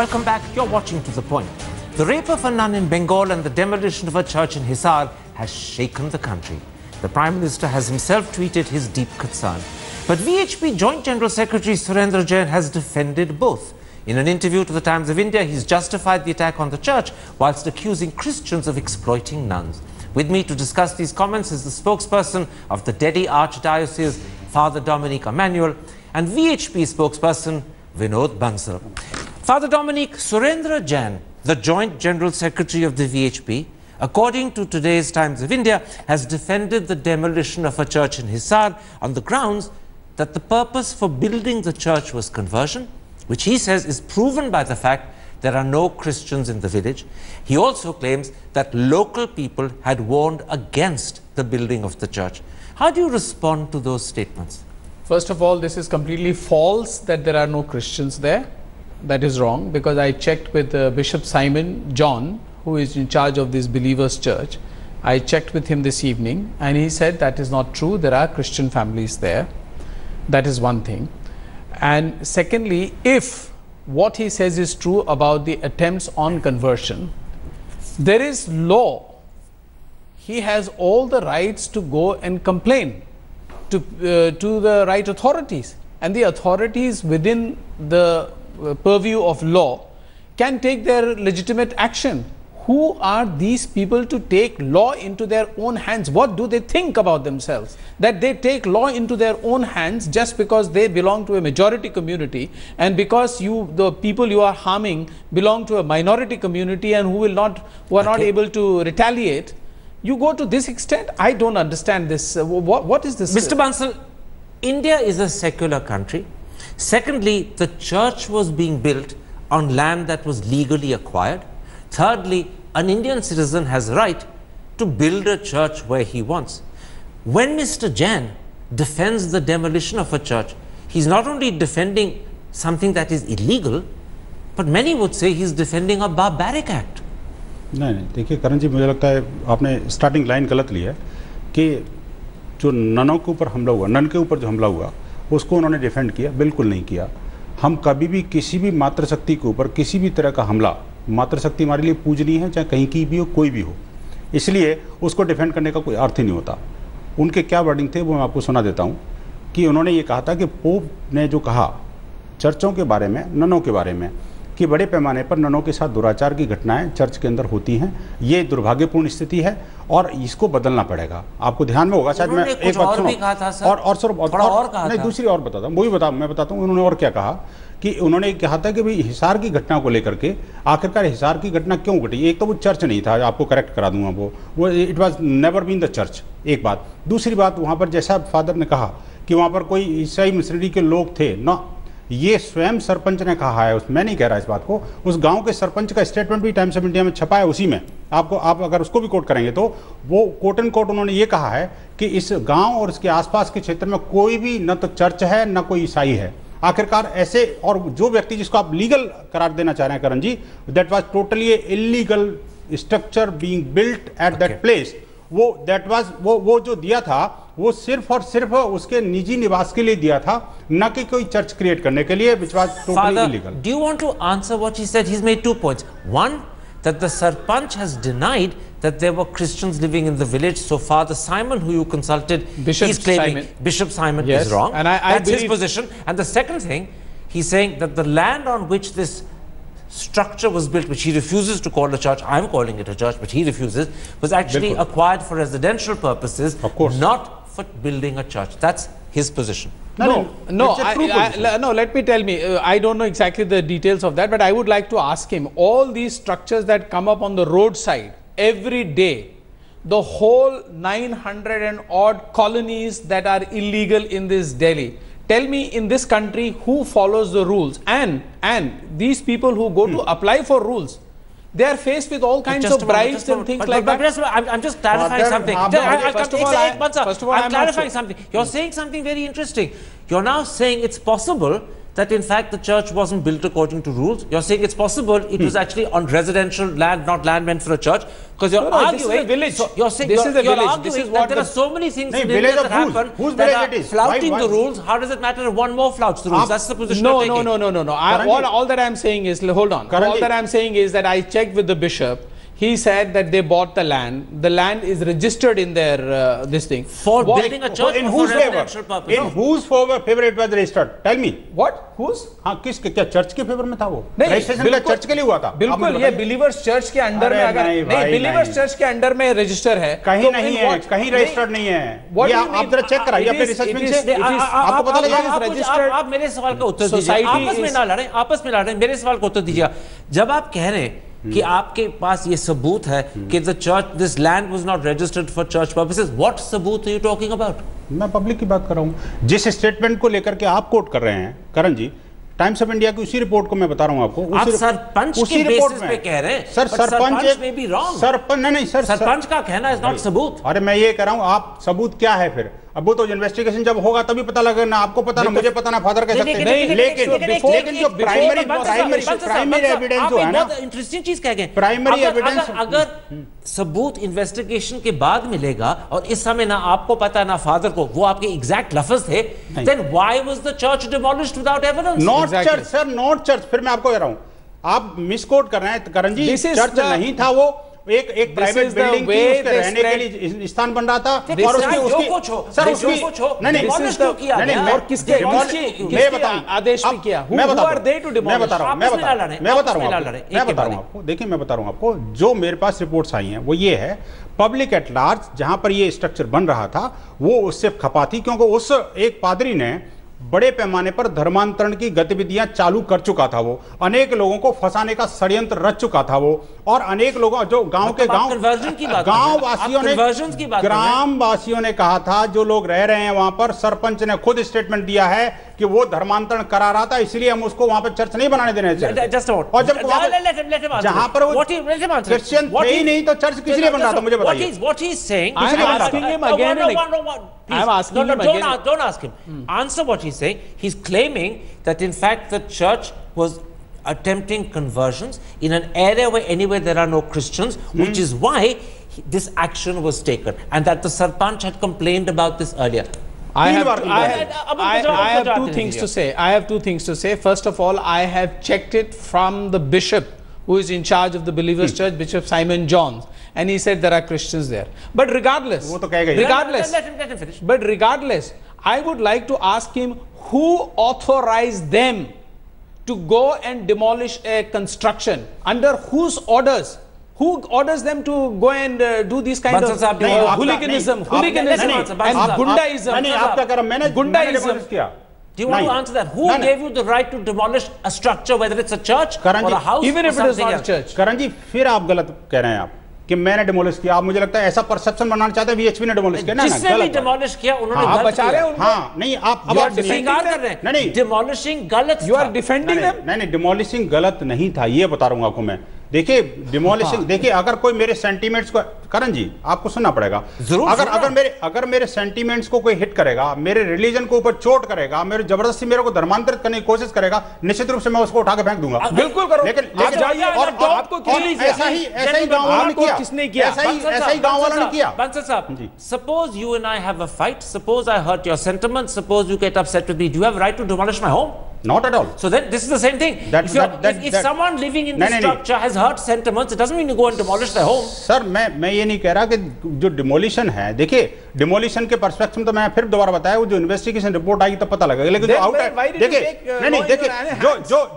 Welcome back. You're watching To The Point. The rape of a nun in Bengal and the demolition of a church in Hisar has shaken the country. The Prime Minister has himself tweeted his deep concern. But VHP Joint General Secretary Surendra Jain has defended both. In an interview to the Times of India, he's justified the attack on the church whilst accusing Christians of exploiting nuns. With me to discuss these comments is the spokesperson of the Delhi Archdiocese, Father Dominic Emmanuel, and VHP spokesperson Vinod Bansal. Father Dominic, Surendra Jain, the Joint General Secretary of the VHP, according to today's Times of India, has defended the demolition of a church in Hisar on the grounds that the purpose for building the church was conversion, which he says is proven by the fact there are no Christians in the village. He also claims that local people had warned against the building of the church. How do you respond to those statements? First of all, this is completely false that there are no Christians there. That is wrong, because I checked with Bishop Simon John, who is in charge of this Believers Church. I checked with him this evening and he said that is not true. There are Christian families there. That is one thing. And secondly, if what he says is true about the attempts on conversion, there is law. He has all the rights to go and complain to the right authorities, and the authorities within the purview of law can take their legitimate action. Who are these people to take law into their own hands? What do they think about themselves, that they take law into their own hands just because they belong to a majority community, and because the people you are harming belong to a minority community and who are not able to retaliate? You go to this extent? I don't understand this. What is this? Mr. Bansal, India is a secular country. Secondly, the church was being built on land that was legally acquired. Thirdly, an Indian citizen has a right to build a church where he wants. When Mr. Jain defends the demolition of a church, he's not only defending something that is illegal, but many would say he's defending a barbaric act. नहीं, देखिए करण जी, मुझे लगता है आपने starting line गलत ली है कि जो ननों के ऊपर हमला हुआ, नन के ऊपर जो हमला हुआ, उसको उन्होंने डिफेंड किया। बिल्कुल नहीं किया। हम कभी भी किसी भी मातृशक्ति के ऊपर किसी भी तरह का हमला, मातृशक्ति हमारे लिए पूजनीय है, चाहे कहीं की भी हो, कोई भी हो, इसलिए उसको डिफेंड करने का कोई अर्थ ही नहीं होता। उनके क्या वर्डिंग थे वो मैं आपको सुना देता हूँ कि उन्होंने ये कहा था कि पोप ने जो कहा चर्चों के बारे में, ननों के बारे में, कि बड़े पैमाने पर ननों के साथ दुराचार की घटनाएं चर्च के अंदर होती हैं, ये दुर्भाग्यपूर्ण स्थिति है और इसको बदलना पड़ेगा। आपको ध्यान में होगा शायद, मैं एक बात सुनो और सर नहीं, दूसरी और बताता हूँ, वही मैं बताता हूँ उन्होंने और क्या कहा कि उन्होंने कहा था कि भाई हिसार की घटना को लेकर के आखिरकार हिसार की घटना क्यों घटी। एक तो वो चर्च नहीं था, आपको करेक्ट करा दूंगा, वो it was never been the church, एक बात। दूसरी बात, वहाँ पर जैसा फादर ने कहा कि वहाँ पर कोई ईसाई मिशनरी के लोग थे ना, ये स्वयं सरपंच ने कहा है, मैं नहीं कह रहा इस बात को, उस गांव के सरपंच का स्टेटमेंट भी टाइम्स ऑफ इंडिया में छपा है, उसी में आप अगर उसको भी कोट करेंगे तो वो कोट एंड कोट उन्होंने ये कहा है कि इस गांव और इसके आसपास के क्षेत्र में कोई भी न तो चर्च है न कोई ईसाई है। आखिरकार ऐसे, और जो व्यक्ति जिसको आप लीगल करार देना चाह रहे हैं Karan ji, that was totally illegal structure being built at that place, वो जो दिया था वो सिर्फ और सिर्फ उसके निजी निवास के लिए दिया था, न कि कोई चर्च क्रिएट करने के लिए, which was totally illegal. Do you want to answer what he said? He's made 2 points. One, that the Sarpanch has denied that there were Christians living in the village. So Father Simon, who you consulted, he's claiming Bishop Simon is wrong. And that's his position. And the second thing, he's saying that the land on which this structure was built, which he refuses to call a church, I'm calling it a church, but he refuses, was actually acquired for residential purposes, of course, not for building a church. That's his position. No, let me tell me, I don't know exactly the details of that, but I would like to ask him, all these structures that come up on the roadside every day, the whole 900 and odd colonies that are illegal in this Delhi, tell me, in this country, who follows the rules? And these people who go to apply for rules, they are faced with all kinds of bribes and things like that. I'm just clarifying something. I'm clarifying something. You're saying something very interesting. You're now saying it's possible that in fact the church wasn't built according to rules? You're saying it's possible it was actually on residential land, not land meant for a church? Because you're arguing. This is a village. So you're saying this is a village. Arguing this is that what there are so many things in village India that of happen whose that village are it is? flouting Why? the rules. How does it matter if one more flouts the rules? That's the position you're taking. No. All that I'm saying is, hold on. Karanji. All that I'm saying is that I checked with the bishop. He said that they bought the land. The land is registered in their this thing. For building a church in or whose for residential favor? purpose? In whose favor it was registered? Tell me. What? Whose? हाँ किसके क्या church के favour में था वो? नहीं, registration का church के लिए हुआ था? बिल्कुल ये बिलीवर्स चर्च के अंडर में अगर नहीं बिलीवर्स चर्च के अंडर में रजिस्टर है कहीं नहीं है, कहीं रजिस्टर्ड नहीं है। ये आप जरा चेक कराइए अपने रिसर्च से, आपको पता लगेगा। आप मेरे सवाल का उत्तर दीजिए, आपस में ना लड़ें, आपस में लड़ें, मेरे सवाल का उत्तर दीजिए। जब आप कह रहे हैं कि आपके पास ये सबूत है कि the church this land was not registered for church purposes, what सबूत आर यू टॉकिंग अबाउट? मैं पब्लिक की बात कर रहा हूँ। जिस स्टेटमेंट को लेकर के आप कोट कर रहे हैं करण जी, टाइम्स ऑफ इंडिया की उसी रिपोर्ट को मैं बता रहा हूं आपको। आप सरपंच के बेसिस पे कह रहे हैं, सर सरपंच में भी रॉन्ग। सरपंच नहीं सर, सरपंच का कहना इज नॉट सबूत। अरे मैं ये कह रहा हूं, आप सबूत क्या है फिर? अब वो तो इन्वेस्टिगेशन जब होगा तभी पता लगेगा ना, आपको पता ना, मुझे पता ना, फादर कह सकते हैं। लेकिन जो प्राइमरी एविडेंस जो है ना, इंटरेस्टिंग चीज कह गए, प्राइमरी एविडेंस अगर सबूत इन्वेस्टिगेशन के बाद मिलेगा और इस समय ना आपको पता ना फादर को, वो आपके एग्जैक्ट लफ्ज थे, then why was the church demolished without evidence? Not church sir, not church. फिर मैं आपको कह रहा हूं, आप मिसकोट कर रहे हैं करण जी। चर्च नहीं था वो, एक प्राइवेट बिल्डिंग थी, उसके रहने के लिए स्थान बन रहा था। और उसकी सर उसकी नहीं और किसके मैं बताऊं आदेश भी किया, मैं बता रहा हूं आपको। देखिए मैं बता रहा हूं आपको, जो मेरे पास रिपोर्ट्स आई हैं वो ये है, पब्लिक एट लार्ज जहां पर ये स्ट्रक्चर बन रहा था वो उससे खपा थी, क्योंकि उस एक पादरी ने बड़े पैमाने पर धर्मांतरण की गतिविधियां चालू कर चुका था। वो अनेक लोगों को फंसाने का षड्यंत्र रच चुका था वो, और अनेक लोगों जो गांव के गांव वासियों ने कहा था, जो लोग रह रहे हैं वहां पर, सरपंच ने खुद स्टेटमेंट दिया है कि वो धर्मांतरण करा रहा था, इसलिए हम उसको वहां पर चर्च नहीं बनाने देने चाहिए। और जब जहां पर वो क्रिश्चियन थे ही नहीं तो चर्च किस लिए बन रहा था, मुझे बताइए। Don't ask him. Answer what he's saying. He's claiming that in fact the church was attempting conversions in an area where anyway there are no Christians, which is why this action was taken, and that the Sarpanch had complained about this earlier. I have two things to say. I have two things to say. First of all, I have checked it from the bishop who is in charge of the Believers Church, Bishop Simon Johns, and he said there are Christians there. But regardless, let him finish. But regardless, I would like to ask him who authorized them to go and demolish a construction, under whose orders? Who orders them to go and do these kind of hooliganism and Gundaism? Gundaism. Do you want to answer that? Who gave you the right to demolish a structure, whether it's a church or a house, even if it is not a church? करण जी, फिर आप गलत कह रहे हैं आप कि मैंने demolish किया। आप मुझे लगता है ऐसा परसेप्शन बनाना चाहते हैं वीएचपी ने डिमोलिश किया। जिसने भी डिमोलिश किया उन्होंने आप बचा रहे हैं। हाँ नहीं, आप स्वीकार कर रहे हैं। नहीं, डिमोलिशिंग गलत, यू आर डिफेंडिंग देम। नहीं, डिमोलिशिंग गलत नहीं था, ये बता रहा हूँ आपको मैं। देखिए डिमोलिशिंग, देखिए अगर कोई मेरे सेंटीमेंट्स को, करण जी आपको सुनना पड़ेगा, अगर मेरे सेंटीमेंट्स को कोई हिट करेगा, मेरे रिलीजन को ऊपर चोट करेगा, मेरे जबरदस्ती मेरे को धर्मांतरित करने की कोशिश करेगा, निश्चित रूप से मैं उसको उठा के फेंक दूंगा। बिल्कुल करो। लेकिन आपको ऐसा ही गांव वालों ने किया, किसने किया? ऐसा ही गांव वालों ने किया। Bansal साहब, suppose you and I have a fight, suppose I hurt your sentiments, suppose you get upset with me, do you have a right to demolish my home? Not at all. So then this is the same thing. If someone living in this structure has hurt sentiments, it doesn't mean you go and demolish their home. Sir मैं ये नहीं कह रहा कि जो demolition है, देखिए demolition के पर्सपेक्टिव तो मैं फिर दोबारा बताया, वो जो इन्वेस्टिगेशन रिपोर्ट आएगी तब पता लगेगा। लेकिन जो आउट है, देखिए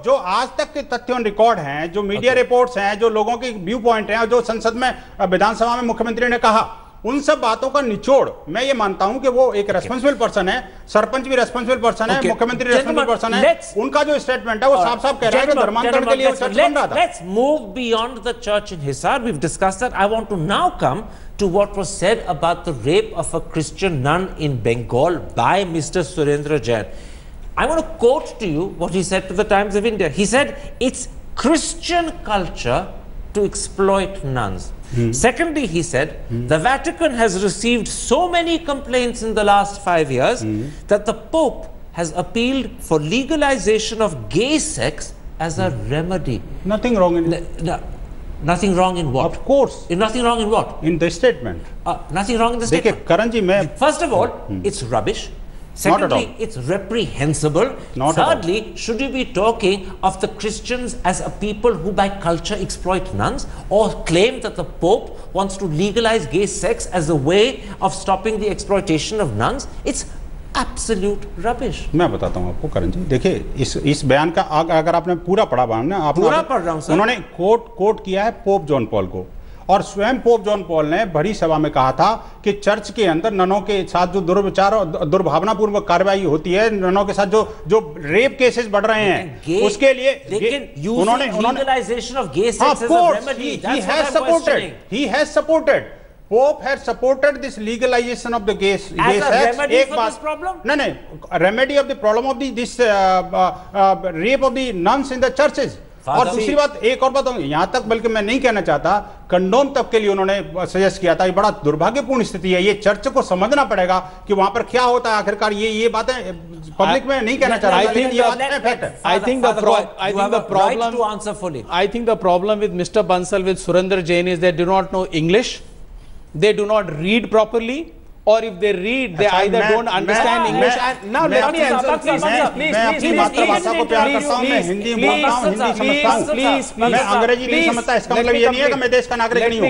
जो आज तक के तथ्य ऑन रिकॉर्ड हैं, जो मीडिया रिपोर्ट्स हैं, जो लोगों के व्यू पॉइंट हैं, जो संसद में विधानसभा में मुख्यमंत्री ने कहा, उन सब बातों का निचोड़ मैं ये मानता हूं कि वो एक रेस्पॉन्सिबल पर्सन है, सरपंच भी रेस्पॉन्सिबल पर्सन है, मुख्यमंत्री रेस्पॉन्सिबल पर्सन है। उनका जो स्टेटमेंट है वो साफ-साफ कह रहा है कि धर्मांतरण के लिए वो चर्च बन रहा था। Let's move beyond the church in Hisar. We've discussed that. I want to now come to what was said about the rape of a Christian nun in Bengal by Mr. Surendra Jain. I want to quote to you what he said to the Times of India. He said, "It's Christian culture to exploit nuns." Secondly, he said, the Vatican has received so many complaints in the last 5 years that the Pope has appealed for legalization of gay sex as a remedy. Nothing wrong in it. Nothing wrong in what? Of course. Nothing wrong in what? In the statement. Nothing wrong in the देखिए statement. करण जी मैं First of all, it's rubbish. Secondly, it's reprehensible. Not at all. Thirdly, should you be talking of the Christians as a people who by culture exploit nuns, or claim that the Pope wants to legalize gay sex as a way of stopping the exploitation of nuns? It's absolute rubbish. मैं बताता हूँ आपको करण जी, देखिए इस बयान का अगर आपने पूरा पढ़ा बयान ना, आप पूरा पढ़ रहा हूँ सर। उन्होंने कोट किया है पोप जॉन पॉल को, और स्वयं पोप जॉन पॉल ने भरी सभा में कहा था कि चर्च के अंदर ननों के साथ जो दुर्विचार और दुर्भावनापूर्वक कार्रवाई होती है, ननों के साथ जो रेप केसेस बढ़ रहे हैं, उसके लिए उन्होंने legalization of gay sex as a remedy. he has supported Pope had supported this legalization of the gay sex. Remedy for this problem? No, remedy of the problem of this rape of the nuns in the churches. और दूसरी बात, एक और बात, यहां तक बल्कि मैं नहीं कहना चाहता, कंडोम तक के लिए उन्होंने सजेस्ट किया था। ये बड़ा दुर्भाग्यपूर्ण स्थिति है, ये चर्च को समझना पड़ेगा कि वहां पर क्या होता है आखिरकार। ये बातें पब्लिक में नहीं कहना चाह रहा। I think the problem with Mr. Bansal, with Surinder Jain, is they do not know English, they do not read properly, or if they read, they either don't understand English. Now let me answer, please. मैं अपनी मातृभाषा को प्यार करता हूँ, मैं हिंदी बोलता हूँ, हिंदी समझता हूँ, मैं अंग्रेजी नहीं समझता। इसका मतलब ये नहीं है कि मैं देश का नागरिक नहीं हूँ।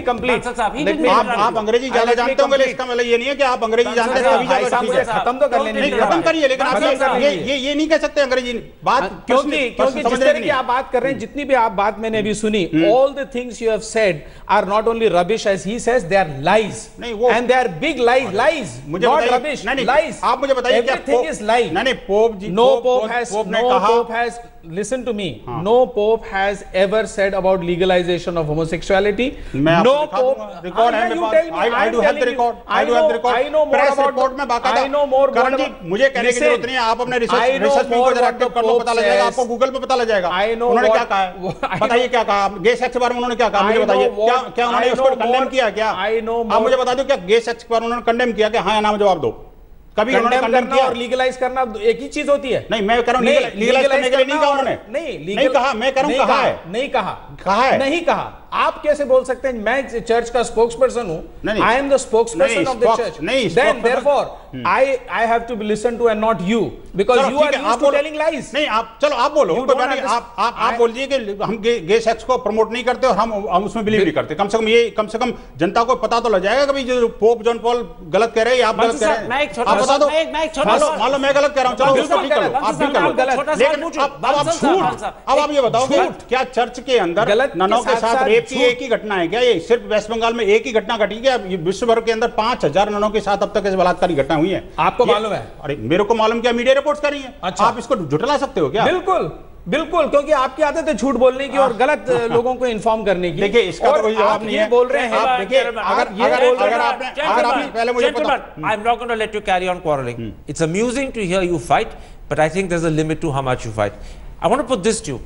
आप अंग्रेजी ज्यादा जानते होंगे, इसका मतलब ये नहीं है कि आप अंग्रेजी जानते हैं। खत्म तो कर लेने, खत्म करिए, लेकिन आप ये नहीं कह सकते अंग्रेजी बात, क्योंकि जिस तरह की आप बात कर रहे हैं, जितनी भी आप बात मैंने अभी सुनी, all the things you have said are not only rubbish as he says, they are lies, and they are big lies. मुझे not rubbish, lies. आप मुझे बताइए क्या everything is lie. नहीं pope ji, no pope has listen to me, no pope has ever said about legalization of homosexuality. No pope, record है मेरे पास, I do have the record, I know more press about report में बाकायदा। I know more करण जी, मुझे कहने की जरूरत नहीं है, आप अपने रिसर्च में को जरा एक्टिव कर लो, पता लग जाएगा आपको, गूगल पे पता लग जाएगा उन्होंने क्या कहा है। बताइए क्या कहा, गे सेक्स के बारे में उन्होंने क्या कहा, मुझे बताइए। क्या उन्होंने उसको कंडेम किया क्या? आप मुझे बता दो, क्या गे सेक्स के बारे में उन्होंने कंडेम किया क्या? हाँ या ना जवाब दो। कभी उन्होंने कंडेम किया? और लीगलाइज करना एक ही चीज होती है। नहीं, मैं कह रहा हूं लीगलाइज करने के लिए नहीं कहा उन्होंने। नहीं कहा, मैं कह रहा हूं कहा है। नहीं कहा, नहीं कहा। आप कैसे बोल सकते हैं? मैं चर्च का स्पोक्सपर्सन हूं, I am the spokesperson of the church, then therefore I have to listen to and not you, because you are used to telling lies. नहीं, आप चलो आप बोलो, आप बोलिए कि हम गे सेक्स को प्रमोट नहीं करते और हम उसमें बिलीव नहीं करते। कम से कम जनता को पता तो लग जाएगा कि जो पोप जॉन पॉल गलत कह रहे हैं, आप गलत कह रहे हैं। आप बता दो, मान लो मैं गलत कह रहा हूं, चलो उसको ठीक करो, आप ठीक करो। लेकिन अब आप झूठ, अब आप ये बताओ क्या चर्च के अंदर ननों के साथ रेप की एक ही घटना है क्या? ये सिर्फ वेस्ट बंगाल में एक ही घटना घटी क्या? विश्व भर के अंदर 5000 ननों के साथ अब तक ऐसे बलात्कारी घटना हुई है। आपको मालूम है? अरे मेरे को मालूम, क्या मीडिया रिपोर्ट्स कर रही है। अच्छा, आप इसको झुठला सकते हो क्या? बिल्कुल, क्योंकि आपकी आदत है झूठ बोलने की और गलत लोगों को इन्फॉर्म करने की। देखिए, इसका तो कोई जवाब नहीं है। बोल रहे हैं आप देखिए, अगर आपने पहले मुझे पता, I am not going to let you carry on quarreling. It's amusing to hear you fight, but I think there's a limit to how much you fight. I want to put this to you.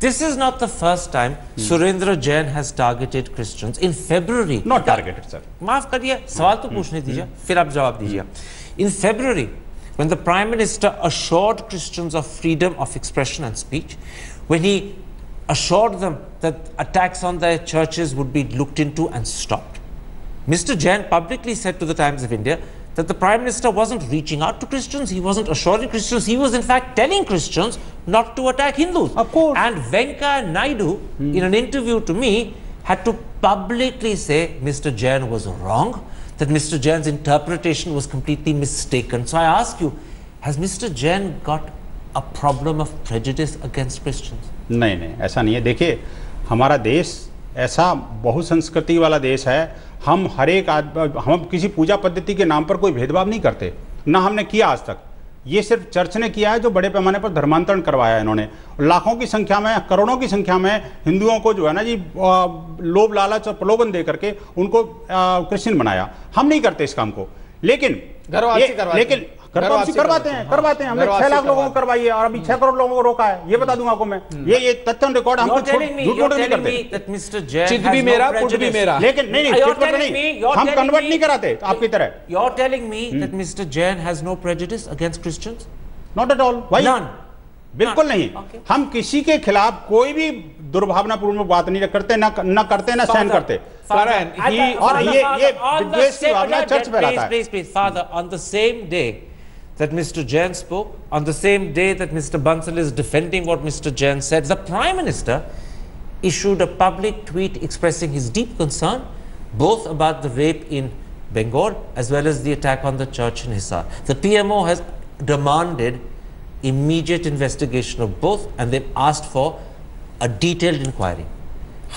This is not the first time Surendra Jain has targeted Christians. In February, not targeted, sir. माफ करिए, सवाल तो पूछने दीजिए, फिर आप जवाब दीजिए। In February, when the Prime Minister assured Christians of freedom of expression and speech, when he assured them that attacks on their churches would be looked into and stopped, Mr. Jain publicly said to the Times of India that the Prime Minister wasn't reaching out to Christians, he wasn't assuring Christians, he was in fact telling Christians not to attack Hindus. Of course. And Venkaiah Naidu, in an interview to me, had to publicly say Mr. Jain was wrong, that Mr. Jain's interpretation was completely mistaken. So I ask you, has Mr. Jain got a problem of prejudice against Christians? नहीं, ऐसा नहीं है। देखिए, हमारा देश ऐसा बहुसंस्कृति वाला देश है। हम हर एक हम किसी पूजा पद्धति के नाम पर कोई भेदभाव नहीं करते, ना हमने किया आज तक। ये सिर्फ चर्च ने किया है, जो बड़े पैमाने पर धर्मांतरण करवाया है इन्होंने। लाखों की संख्या में, करोड़ों की संख्या में हिंदुओं को जो है ना जी लोभ लालच और प्रलोभन दे करके उनको क्रिश्चियन बनाया। हम नहीं करते इस काम को, लेकिन करवाते हैं। हमने 6 लाख लोगों को करवाई है और अभी 6 करोड़ लोगों को रोका है। ये बता दूंगा आपको मैं, ये तथ्य रिकॉर्ड। हम झूठ नहीं करते। चित भी मेरा, पुट भी मेरा। लेकिन नहीं, हम कन्वर्ट नहीं कराते आपकी तरह। You're telling me that Mr. Jain has no prejudice against Christians? Not at all. भाई None. बिल्कुल नहीं। Okay. हम किसी के खिलाफ कोई भी दुर्भावनापूर्ण बात नहीं करते, ना करते, ना सहन करते। और ये विद्वेष की भावना चर्च में लाता है। Please, Father, on the same day that Mr. Jain spoke, on the same day that Mr. Bansal is defending what Mr. Jain said, the Prime Minister issued a public tweet expressing his deep concern both about the rape in Bengal as well as the attack on the church in Hisar. The PMO has demanded immediate investigation of both, and they've asked for a detailed inquiry.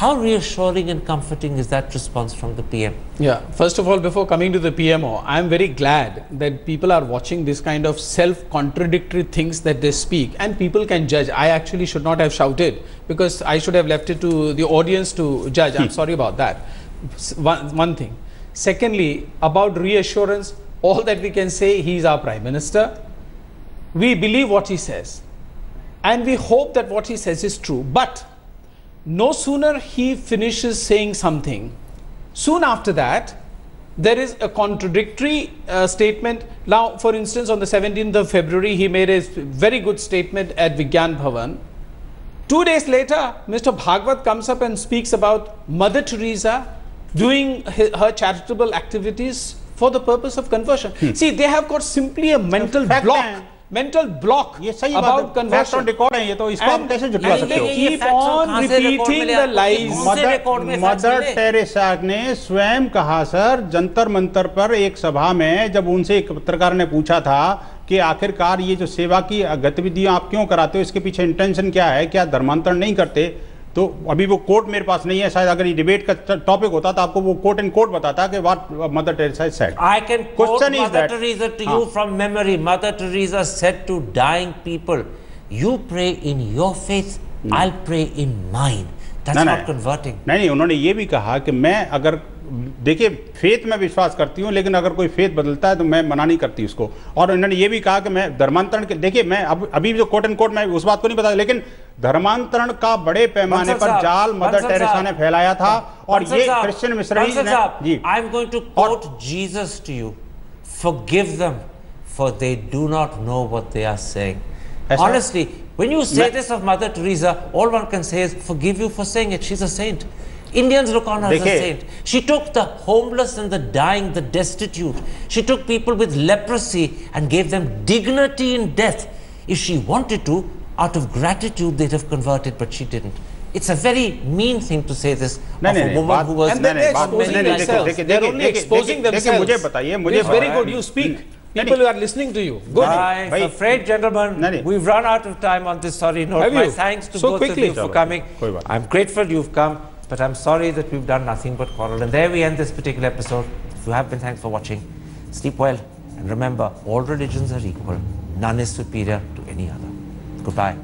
How reassuring and comforting is that response from the PM? Yeah, first of all, before coming to the PMO, I am very glad that people are watching this kind of self-contradictory things that they speak, and people can judge. I actually should not have shouted, because I should have left it to the audience to judge. I'm sorry about that. One thing. Secondly, about reassurance, all that we can say, he is our Prime Minister. We believe what he says, and we hope that what he says is true. But no sooner he finishes saying something, soon after that there is a contradictory statement. Now, for instance, on the 17th of February he made a very good statement at Vigyan Bhavan. 2 days later Mr. Bhagwat comes up and speaks about Mother Teresa doing her charitable activities for the purpose of conversion. See, they have got simply a mental block ये सही about बात है, conversion. on record है ये, तो इसको आप कैसे झुठला सकते हो? They keep on repeating the lies. Mother Teresa ने स्वयं कहा सर, जंतर मंतर पर एक सभा में जब उनसे एक पत्रकार ने पूछा था कि आखिरकार ये जो सेवा की गतिविधियां आप क्यों कराते हो, इसके पीछे इंटेंशन क्या है, क्या धर्मांतरण नहीं करते, तो अभी वो कोट मेरे पास नहीं है, शायद अगर ये डिबेट का टॉपिक होता तो आपको वो कोट एंड कोट बताता कि what mother Teresa said. I can quote Mother Teresa to you from memory. Mother Teresa said to dying people, "You pray in your faith, I'll pray in mine." That's not converting. नहीं, उन्होंने ये भी कहा कि मैं अगर, देखिए, faith में विश्वास करती हूँ, लेकिन अगर कोई फेथ बदलता है तो मैं मना नहीं करती उसको। और उन्होंने ये भी कहा कि मैं धर्मांतरण के, देखिए मैं अभी जो कोट एंड कोट मैं उस बात को नहीं बताया, लेकिन धर्मांतरण का बड़े पैमाने पर जाल मदर टेरेसा ने फैलाया था, और ये क्रिश्चियन मिशनरीज ने। जी, I am going to quote Jesus to you. Forgive them, for they do not know what they are saying. Honestly, when you say this of Mother Teresa, all one can say is forgive you for saying it. She's a saint. Indians look on her as a saint. She took the homeless and the dying, the destitute. She took people with leprosy and gave them dignity in death. If she wanted to, out of gratitude, they'd have converted, but she didn't. It's a very mean thing to say this of a woman who was... And then they're exposing themselves. They're only exposing themselves. मुझे बताइए, मुझे it's very good. You speak. People who are listening to you. Good. I'm afraid, gentlemen, we've run out of time on this sorry note. My thanks to both of you for coming. I'm grateful you've come, but I'm sorry that we've done nothing but quarrel. And there we end this particular episode. If you have been, thanks for watching. Sleep well, and remember, all religions are equal. None is superior to any other. Goodbye.